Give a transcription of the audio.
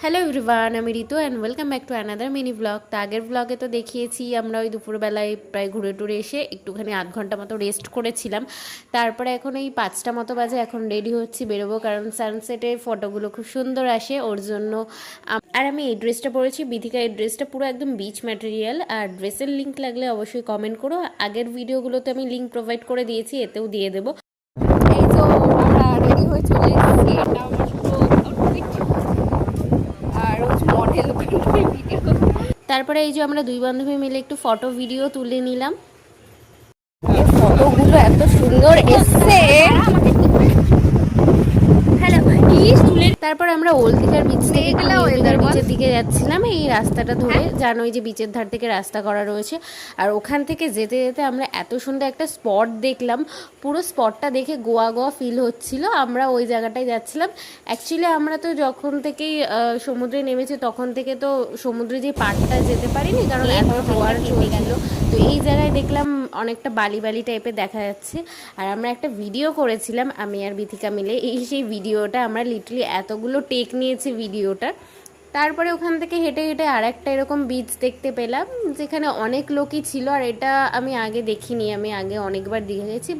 Hello everyone, আমি Ritu and welcome back to another mini blog. তো আগের ব্লগে তো দেখিয়েছি আমরা ওই দুপুরবেলায় প্রায় ঘুরে টুরে এসে একটুখানি আধ ঘন্টা মতো রেস্ট করেছিলাম। তারপরে এখন এই 5টা মতো বাজে, এখন রেডি হচ্ছি বেরোবো, কারণ সানসেটের ফটোগুলো খুব সুন্দর আসে ওর জন্য। আর আমি এই ড্রেসটা পরেছি, বিথিকা এই ড্রেসটা পুরো একদম বিচ ম্যাটেরিয়াল। আর ড্রেসের লিঙ্ক লাগলে অবশ্যই কমেন্ট করো, আগের ভিডিওগুলোতে আমি লিঙ্ক প্রোভাইড করে দিয়েছি, এতেও দিয়ে দেবো। এই তো আমরা রেডি হয়ে চলে এসেছি, এটা আমার পুরো আউটফিট। আর হচ্ছে মডেল ভিডিও। তারপরে এই যে আমরা দুই বান্ধবী মিলে একটু ফটো ভিডিও তুলে নিলাম। এই ফটোগুলো এত সুন্দর এসছে। তারপর আমরা ওল্ড দীঘার বিচ থেকে নিউ দীঘার বিচের দিকে যাচ্ছিলাম এই রাস্তাটা ধরে। জানোই যে বিচের ধার থেকে রাস্তা করা রয়েছে, আর ওখান থেকে যেতে যেতে আমরা এত সুন্দর একটা স্পট দেখলাম। পুরো স্পটটা দেখে গোয়া গোয়া ফিল হচ্ছিল। আমরা ওই জায়গাটায় যাচ্ছিলাম। অ্যাকচুয়ালি আমরা তো যখন থেকেই সমুদ্রে নেমেছি তখন থেকে তো সমুদ্রে যে পাড়টা যেতে পারিনি, কারণ এত জোয়ার চলছিল। তো এই জায়গায় দেখলাম অনেকটা বালি বালি টাইপের দেখা যাচ্ছে। আর আমরা একটা ভিডিও করেছিলাম আমি আর বিথিকা মিলে, সেই ভিডিওটা আমরা লিটারালি এতগুলো টেক নিয়েছি ভিডিওটা। তারপরে ওখান থেকে হেঁটে হেঁটে আর একটা এরকম বিচ দেখতে পেলাম যেখানে অনেক লোকই ছিল। আর এটা আমি আগে দেখিনি, আমি আগে অনেকবার দেখে গেছি।